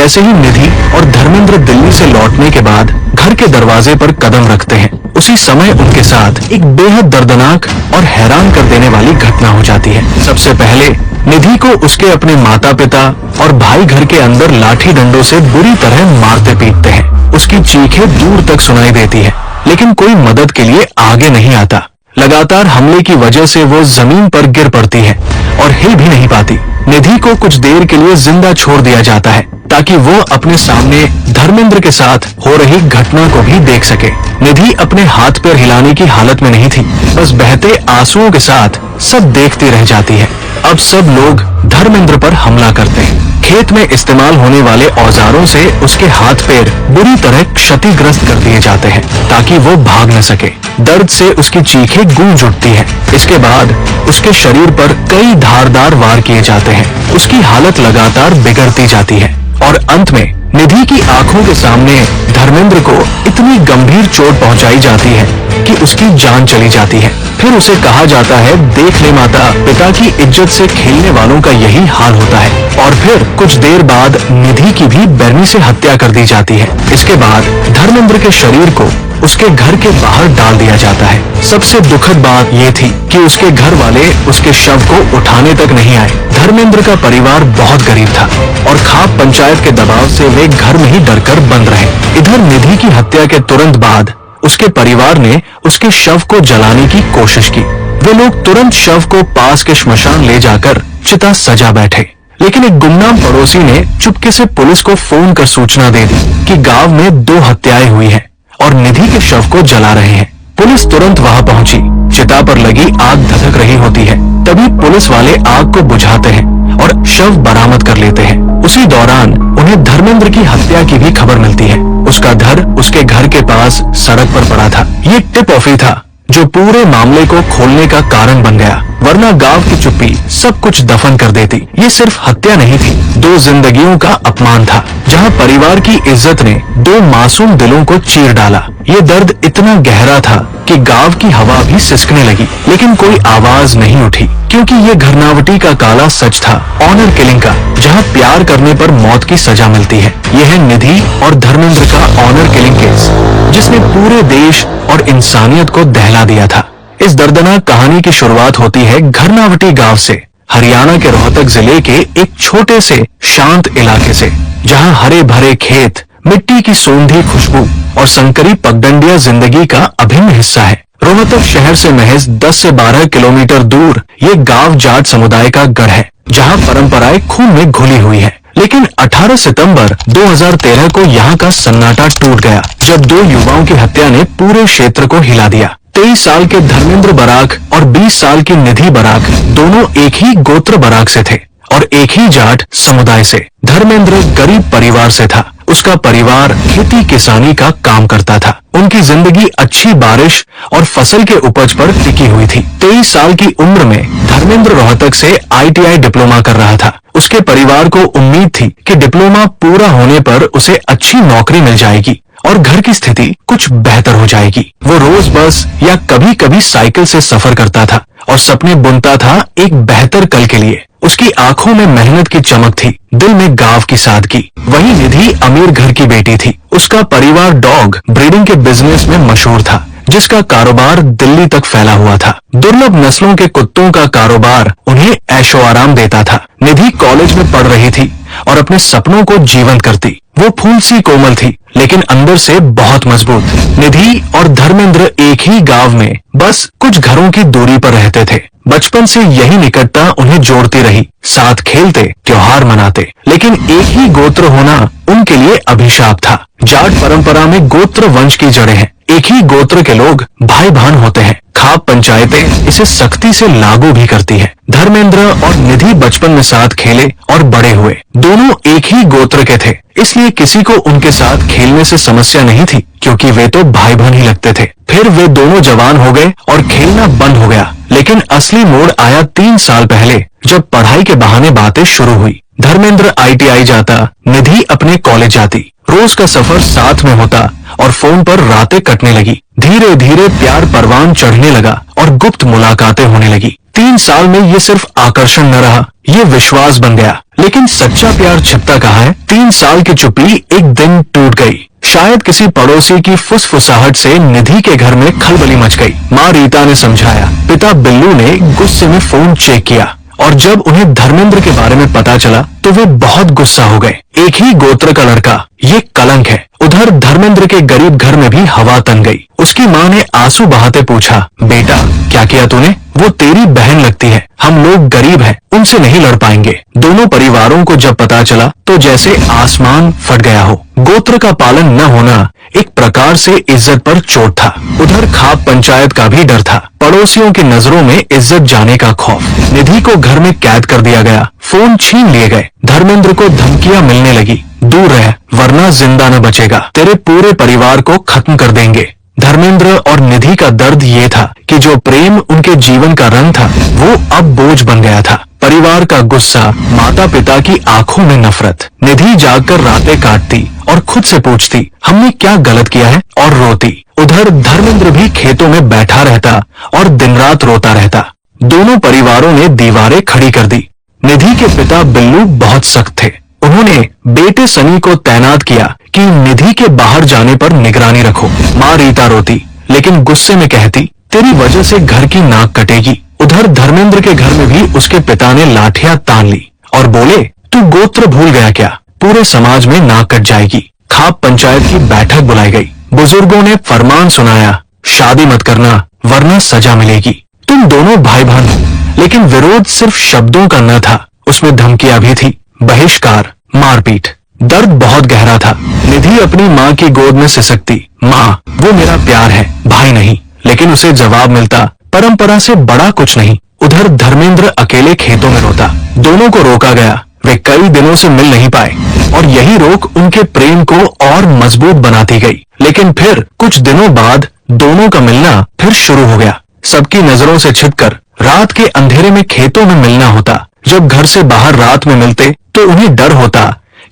जैसे ही निधि और धर्मेंद्र दिल्ली से लौटने के बाद घर के दरवाजे पर कदम रखते हैं, उसी समय उनके साथ एक बेहद दर्दनाक और हैरान कर देने वाली घटना हो जाती है। सबसे पहले निधि को उसके अपने माता पिता और भाई घर के अंदर लाठी डंडों से बुरी तरह मारते पीटते हैं। उसकी चीखें दूर तक सुनाई देती है, लेकिन कोई मदद के लिए आगे नहीं आता। लगातार हमले की वजह से वो जमीन पर गिर पड़ती है और हिल भी नहीं पाती। निधि को कुछ देर के लिए जिंदा छोड़ दिया जाता है ताकि वो अपने सामने धर्मेंद्र के साथ हो रही घटना को भी देख सके। निधि अपने हाथ पैर हिलाने की हालत में नहीं थी, बस बहते आंसुओं के साथ सब देखती रह जाती है। अब सब लोग धर्मेंद्र पर हमला करते हैं। खेत में इस्तेमाल होने वाले औजारों से उसके हाथ पैर बुरी तरह क्षतिग्रस्त कर दिए जाते हैं ताकि वो भाग न सके। दर्द से उसकी चीखें गूंज उठती हैं। इसके बाद उसके शरीर पर कई धारदार वार किए जाते हैं। उसकी हालत लगातार बिगड़ती जाती है और अंत में निधि की आंखों के सामने धर्मेंद्र को इतनी गंभीर चोट पहुंचाई जाती है कि उसकी जान चली जाती है। फिर उसे कहा जाता है, देख ले माता, पिता की इज्जत से खेलने वालों का यही हाल होता है। और फिर कुछ देर बाद निधि की भी बेरमी से हत्या कर दी जाती है। इसके बाद धर्मेंद्र के शरीर को उसके घर के बाहर डाल दिया जाता है। सबसे दुखद बात ये थी कि उसके घर वाले उसके शव को उठाने तक नहीं आए। धर्मेंद्र का परिवार बहुत गरीब था और खाप पंचायत के दबाव से वे घर में ही डरकर बंद रहे। इधर निधि की हत्या के तुरंत बाद उसके परिवार ने उसके शव को जलाने की कोशिश की। वे लोग तुरंत शव को पास के श्मशान ले जाकर चिता सजा बैठे, लेकिन एक गुमनाम पड़ोसी ने चुपके से पुलिस को फोन कर सूचना दे दी कि गांव में 2 हत्याएं हुई हैं और निधि के शव को जला रहे हैं। पुलिस तुरंत वहां पहुंची। चिता पर लगी आग धधक रही होती है। तभी पुलिस वाले आग को बुझाते हैं और शव बरामद कर लेते हैं। उसी दौरान उन्हें धर्मेंद्र की हत्या की भी खबर मिलती है। उसका धर उसके घर के पास सड़क पर पड़ा था। ये टिप ऑफ ही था जो पूरे मामले को खोलने का कारण बन गया, वरना गांव की चुप्पी सब कुछ दफन कर देती। ये सिर्फ हत्या नहीं थी, 2 जिंदगियों का अपमान था, जहां परिवार की इज्जत ने 2 मासूम दिलों को चीर डाला। ये दर्द इतना गहरा था कि गांव की हवा भी सिसकने लगी, लेकिन कोई आवाज नहीं उठी, क्योंकि ये घरनावटी का काला सच था, ऑनर किलिंग का, जहां प्यार करने पर मौत की सजा मिलती है। यह है निधि और धर्मेंद्र का ऑनर किलिंग केस, जिसने पूरे देश और इंसानियत को दहला दिया था। इस दर्दनाक कहानी की शुरुआत होती है घरनावटी गांव से, हरियाणा के रोहतक जिले के एक छोटे से शांत इलाके से, जहां हरे भरे खेत, मिट्टी की सोंधी खुशबू और संकरी पगडंडियां जिंदगी का अभिन्न हिस्सा है। रोहतक शहर से महज 10 से 12 किलोमीटर दूर ये गांव जाट समुदाय का गढ़ है, जहां परंपराएं खून में घुली हुई है। लेकिन 18 सितंबर 2013 को यहाँ का सन्नाटा टूट गया, जब 2 युवाओं की हत्या ने पूरे क्षेत्र को हिला दिया। 23 साल के धर्मेंद्र बराक और 20 साल की निधि बराक दोनों एक ही गोत्र बराक से थे और एक ही जाट समुदाय से। धर्मेंद्र गरीब परिवार से था। उसका परिवार खेती किसानी का काम करता था। उनकी जिंदगी अच्छी बारिश और फसल के उपज पर टिकी हुई थी। 23 साल की उम्र में धर्मेंद्र रोहतक से ITI डिप्लोमा कर रहा था। उसके परिवार को उम्मीद थी कि डिप्लोमा पूरा होने पर उसे अच्छी नौकरी मिल जाएगी और घर की स्थिति कुछ बेहतर हो जाएगी। वो रोज बस या कभी कभी साइकिल से सफर करता था और सपने बुनता था एक बेहतर कल के लिए। उसकी आंखों में मेहनत की चमक थी, दिल में गांव की सादगी। वहीं निधि अमीर घर की बेटी थी। उसका परिवार डॉग ब्रीडिंग के बिजनेस में मशहूर था, जिसका कारोबार दिल्ली तक फैला हुआ था। दुर्लभ नस्लों के कुत्तों का कारोबार उन्हें ऐशो आराम देता था। निधि कॉलेज में पढ़ रही थी और अपने सपनों को जीवंत करती। वो फूल सी कोमल थी, लेकिन अंदर से बहुत मजबूत। निधि और धर्मेंद्र एक ही गांव में बस कुछ घरों की दूरी पर रहते थे। बचपन से यही निकटता उन्हें जोड़ती रही। साथ खेलते, त्योहार मनाते, लेकिन एक ही गोत्र होना उनके लिए अभिशाप था। जाट परंपरा में गोत्र वंश की जड़ें हैं। एक ही गोत्र के लोग भाई बहन होते हैं। खाप पंचायतें इसे सख्ती से लागू भी करती है। धर्मेंद्र और निधि बचपन में साथ खेले और बड़े हुए। दोनों एक ही गोत्र के थे, इसलिए किसी को उनके साथ खेलने से समस्या नहीं थी, क्योंकि वे तो भाई बहन ही लगते थे। फिर वे दोनों जवान हो गए और खेलना बंद हो गया। लेकिन असली मोड़ आया 3 साल पहले, जब पढ़ाई के बहाने बातें शुरू हुई। धर्मेंद्र ITI जाता, निधि अपने कॉलेज जाती। रोज का सफर साथ में होता और फोन पर रातें कटने लगी। धीरे धीरे प्यार परवान चढ़ने लगा और गुप्त मुलाकातें होने लगी। 3 साल में ये सिर्फ आकर्षण न रहा, ये विश्वास बन गया। लेकिन सच्चा प्यार छिपता कहाँ है? 3 साल की चुप्पी एक दिन टूट गई। शायद किसी पड़ोसी की फुसफुसाहट से निधि के घर में खलबली मच गई। माँ रीता ने समझाया, पिता बिल्लू ने गुस्से में फोन चेक किया और जब उन्हें धर्मेंद्र के बारे में पता चला तो वे बहुत गुस्सा हो गए। एक ही गोत्र का लड़का, ये कलंक है। उधर धर्मेंद्र के गरीब घर में भी हवा तन गई। उसकी माँ ने आंसू बहाते पूछा, बेटा क्या किया तूने? वो तेरी बहन लगती है, हम लोग गरीब हैं, उनसे नहीं लड़ पाएंगे। दोनों परिवारों को जब पता चला तो जैसे आसमान फट गया हो। गोत्र का पालन न होना एक प्रकार से इज्जत पर चोट था। उधर खाप पंचायत का भी डर था, पड़ोसियों की नजरों में इज्जत जाने का खौफ। निधि को घर में कैद कर दिया गया, फोन छीन लिए गए। धर्मेंद्र को धमकियां मिलने लगी, दूर रह वरना जिंदा न बचेगा, तेरे पूरे परिवार को खत्म कर देंगे। धर्मेंद्र और निधि का दर्द ये था कि जो प्रेम उनके जीवन का रंग था वो अब बोझ बन गया था। परिवार का गुस्सा, माता पिता की आंखों में नफरत। निधि जागकर रातें काटती और खुद से पूछती, हमने क्या गलत किया है, और रोती। उधर धर्मेंद्र भी खेतों में बैठा रहता और दिन रात रोता रहता। दोनों परिवारों ने दीवारें खड़ी कर दी। निधि के पिता बिल्लू बहुत सख्त थे। उन्होंने बेटे सनी को तैनात किया कि निधि के बाहर जाने पर निगरानी रखो। माँ रीता रोती लेकिन गुस्से में कहती, तेरी वजह से घर की नाक कटेगी। उधर धर्मेंद्र के घर में भी उसके पिता ने लाठियां तान ली और बोले, तू गोत्र भूल गया क्या? पूरे समाज में नाक कट जाएगी। खाप पंचायत की बैठक बुलाई गई। बुजुर्गों ने फरमान सुनाया, शादी मत करना वरना सजा मिलेगी। तुम दोनों भाई बहन हो, लेकिन विरोध सिर्फ शब्दों का न था, उसमें धमकियां भी थी, बहिष्कार, मारपीट। दर्द बहुत गहरा था। निधि अपनी माँ की गोद में सिसकती, माँ वो मेरा प्यार है, भाई नहीं। लेकिन उसे जवाब मिलता, परंपरा से बड़ा कुछ नहीं। उधर धर्मेंद्र अकेले खेतों में रोता। दोनों को रोका गया, वे कई दिनों से मिल नहीं पाए और यही रोक उनके प्रेम को और मजबूत बनाती गई। लेकिन फिर कुछ दिनों बाद दोनों का मिलना फिर शुरू हो गया। सबकी नजरों से छिपकर रात के अंधेरे में खेतों में मिलना होता। जब घर से बाहर रात में मिलते तो उन्हें डर होता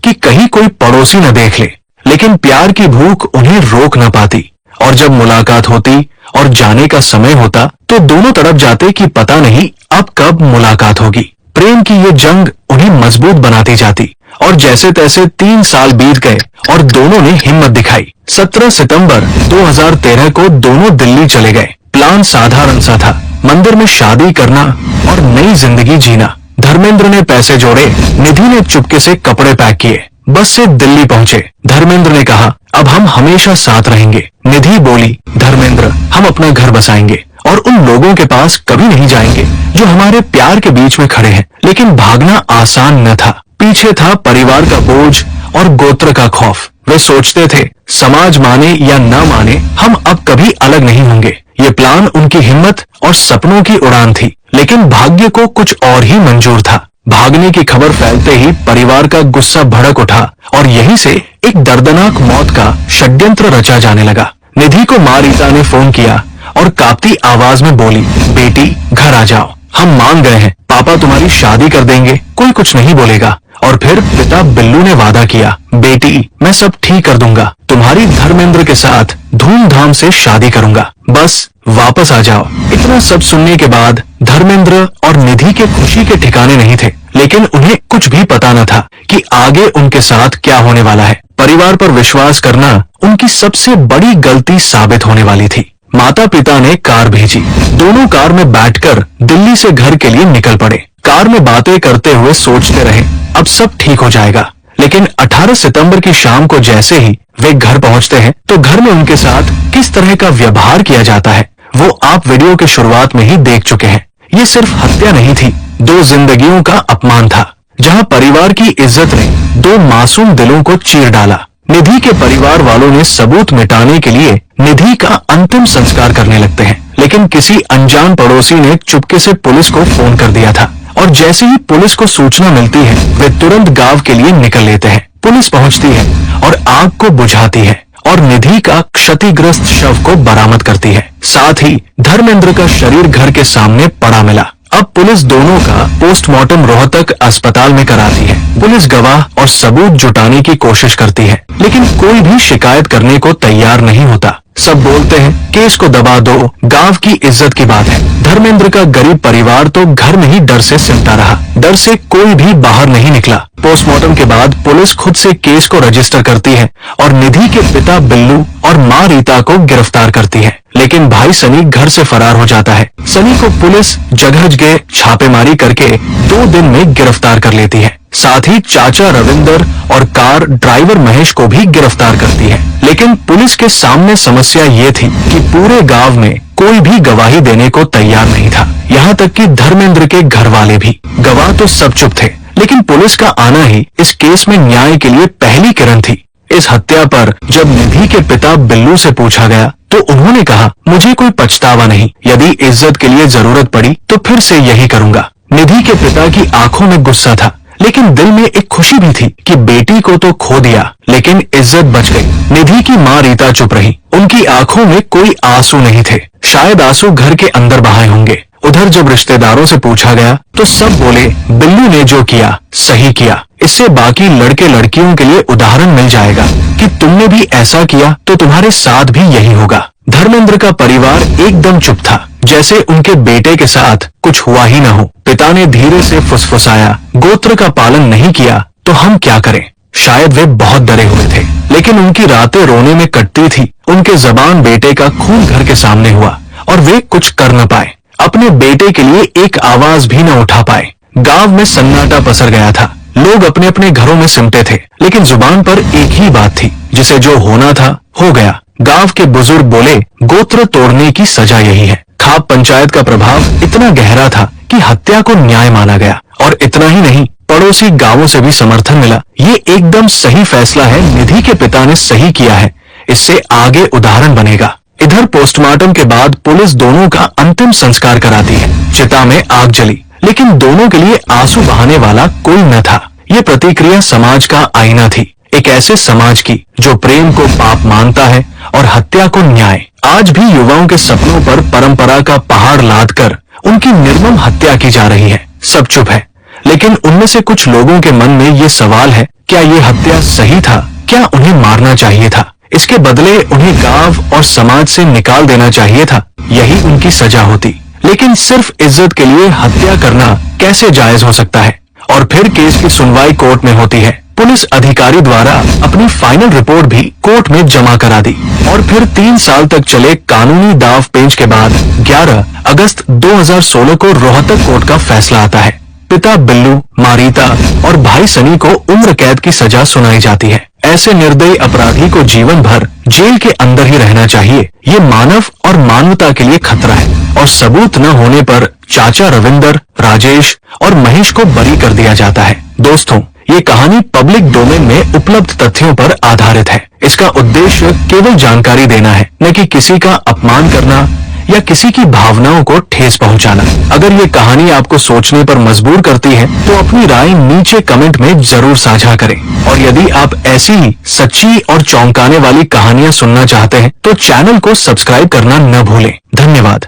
कि कहीं कोई पड़ोसी न देख ले, लेकिन प्यार की भूख उन्हें रोक न पाती। और जब मुलाकात होती और जाने का समय होता तो दोनों तड़प जाते कि पता नहीं अब कब मुलाकात होगी। प्रेम की ये जंग उन्हें मजबूत बनाती जाती और जैसे तैसे 3 साल बीत गए और दोनों ने हिम्मत दिखाई। 17 सितंबर 2013 को दोनों दिल्ली चले गए। प्लान साधारण सा था, मंदिर में शादी करना और नई जिंदगी जीना। धर्मेंद्र ने पैसे जोड़े, निधि ने चुपके से कपड़े पैक किए, बस से दिल्ली पहुंचे। धर्मेंद्र ने कहा, अब हम हमेशा साथ रहेंगे। निधि बोली, धर्मेंद्र हम अपना घर बसाएंगे और उन लोगों के पास कभी नहीं जाएंगे जो हमारे प्यार के बीच में खड़े हैं। लेकिन भागना आसान न था। पीछे था परिवार का बोझ और गोत्र का खौफ। वे सोचते थे, समाज माने या न माने हम अब कभी अलग नहीं होंगे। ये प्लान उनकी हिम्मत और सपनों की उड़ान थी, लेकिन भाग्य को कुछ और ही मंजूर था। भागने की खबर फैलते ही परिवार का गुस्सा भड़क उठा और यहीं से एक दर्दनाक मौत का षड्यंत्र रचा जाने लगा। निधि को माँ रीता ने फोन किया और कांपती आवाज में बोली, बेटी घर आ जाओ, हम मान गए हैं, पापा तुम्हारी शादी कर देंगे, कोई कुछ नहीं बोलेगा। और फिर पिता बिल्लू ने वादा किया, बेटी मैं सब ठीक कर दूंगा, तुम्हारी धर्मेंद्र के साथ धूमधाम से शादी करूंगा, बस वापस आ जाओ। इतना सब सुनने के बाद धर्मेंद्र और निधि के खुशी के ठिकाने नहीं थे, लेकिन उन्हें कुछ भी पता न था कि आगे उनके साथ क्या होने वाला है। परिवार पर विश्वास करना उनकी सबसे बड़ी गलती साबित होने वाली थी। माता पिता ने कार भेजी। दोनों कार में बैठकर दिल्ली से घर के लिए निकल पड़े। कार में बातें करते हुए सोचते रहे, अब सब ठीक हो जाएगा। लेकिन 18 सितंबर की शाम को जैसे ही वे घर पहुंचते हैं तो घर में उनके साथ किस तरह का व्यवहार किया जाता है वो आप वीडियो के शुरुआत में ही देख चुके हैं। ये सिर्फ हत्या नहीं थी, 2 जिंदगियों का अपमान था, जहां परिवार की इज्जत ने 2 मासूम दिलों को चीर डाला। निधि के परिवार वालों ने सबूत मिटाने के लिए निधि का अंतिम संस्कार करने लगते हैं, लेकिन किसी अनजान पड़ोसी ने चुपके से पुलिस को फोन कर दिया था और जैसे ही पुलिस को सूचना मिलती है वे तुरंत गांव के लिए निकल लेते हैं। पुलिस पहुंचती है और आग को बुझाती है और निधि का क्षतिग्रस्त शव को बरामद करती है। साथ ही धर्मेंद्र का शरीर घर के सामने पड़ा मिला। अब पुलिस दोनों का पोस्टमार्टम रोहतक अस्पताल में कराती है। पुलिस गवाह और सबूत जुटाने की कोशिश करती है, लेकिन कोई भी शिकायत करने को तैयार नहीं होता। सब बोलते हैं केस को दबा दो, गांव की इज्जत की बात है। धर्मेंद्र का गरीब परिवार तो घर में ही डर से सिमटा रहा। डर से कोई भी बाहर नहीं निकला। पोस्टमार्टम के बाद पुलिस खुद से केस को रजिस्टर करती है और निधि के पिता बिल्लू और मां रीता को गिरफ्तार करती है। लेकिन भाई सनी घर से फरार हो जाता है। सनी को पुलिस जगह जगह छापेमारी करके 2 दिन में गिरफ्तार कर लेती है। साथ ही चाचा रविंदर और कार ड्राइवर महेश को भी गिरफ्तार करती है। लेकिन पुलिस के सामने समस्या ये थी कि पूरे गांव में कोई भी गवाही देने को तैयार नहीं था। यहाँ तक कि धर्मेंद्र के घर वाले भी। गवाह तो सब चुप थे, लेकिन पुलिस का आना ही इस केस में न्याय के लिए पहली किरण थी। इस हत्या पर जब निधि के पिता बिल्लू से पूछा गया तो उन्होंने कहा, मुझे कोई पछतावा नहीं। यदि इज्जत के लिए जरूरत पड़ी तो फिर से यही करूंगा। निधि के पिता की आंखों में गुस्सा था, लेकिन दिल में एक खुशी भी थी कि बेटी को तो खो दिया, लेकिन इज्जत बच गई। निधि की मां रीता चुप रही। उनकी आंखों में कोई आंसू नहीं थे। शायद आंसू घर के अंदर बहाए होंगे। उधर जब रिश्तेदारों से पूछा गया तो सब बोले, बिल्लू ने जो किया सही किया। इससे बाकी लड़के लड़कियों के लिए उदाहरण मिल जाएगा कि तुमने भी ऐसा किया तो तुम्हारे साथ भी यही होगा। धर्मेंद्र का परिवार एकदम चुप था, जैसे उनके बेटे के साथ कुछ हुआ ही न हो। पिता ने धीरे से फुसफुसाया, गोत्र का पालन नहीं किया तो हम क्या करें। शायद वे बहुत डरे हुए थे, लेकिन उनकी रातें रोने में कटती थी। उनके जबान बेटे का खून घर के सामने हुआ और वे कुछ कर न पाए। अपने बेटे के लिए एक आवाज भी न उठा पाए। गांव में सन्नाटा पसर गया था। लोग अपने अपने घरों में सिमटे थे, लेकिन जुबान पर एक ही बात थी, जिसे जो होना था हो गया। गांव के बुजुर्ग बोले, गोत्र तोड़ने की सजा यही है। खाप पंचायत का प्रभाव इतना गहरा था कि हत्या को न्याय माना गया। और इतना ही नहीं, पड़ोसी गांवों से भी समर्थन मिला। ये एकदम सही फैसला है, निधि के पिता ने सही किया है, इससे आगे उदाहरण बनेगा। इधर पोस्टमार्टम के बाद पुलिस दोनों का अंतिम संस्कार कराती है। चिता में आग जली, लेकिन दोनों के लिए आंसू बहाने वाला कोई न था। ये प्रतिक्रिया समाज का आईना थी, एक ऐसे समाज की जो प्रेम को पाप मानता है और हत्या को न्याय। आज भी युवाओं के सपनों पर परंपरा का पहाड़ लादकर उनकी निर्मम हत्या की जा रही है। सब चुप है, लेकिन उनमें से कुछ लोगों के मन में ये सवाल है, क्या ये हत्या सही था? क्या उन्हें मारना चाहिए था? इसके बदले उन्हें गांव और समाज से निकाल देना चाहिए था। यही उनकी सजा होती। लेकिन सिर्फ इज्जत के लिए हत्या करना कैसे जायज हो सकता है? और फिर केस की सुनवाई कोर्ट में होती है। पुलिस अधिकारी द्वारा अपनी फाइनल रिपोर्ट भी कोर्ट में जमा करा दी और फिर 3 साल तक चले कानूनी दाव पेंच के बाद 11 अगस्त 2016 को रोहतक कोर्ट का फैसला आता है। पिता बिल्लू, मां रीता और भाई सनी को उम्र कैद की सजा सुनाई जाती है। ऐसे निर्दयी अपराधी को जीवन भर जेल के अंदर ही रहना चाहिए। ये मानव और मानवता के लिए खतरा है। और सबूत न होने पर चाचा रविंदर, राजेश और महेश को बरी कर दिया जाता है। दोस्तों, ये कहानी पब्लिक डोमेन में उपलब्ध तथ्यों पर आधारित है। इसका उद्देश्य केवल जानकारी देना है, न कि किसी का अपमान करना या किसी की भावनाओं को ठेस पहुंचाना। अगर ये कहानी आपको सोचने पर मजबूर करती है तो अपनी राय नीचे कमेंट में जरूर साझा करें। और यदि आप ऐसी ही सच्ची और चौंकाने वाली कहानियां सुनना चाहते हैं तो चैनल को सब्सक्राइब करना न भूलें। धन्यवाद।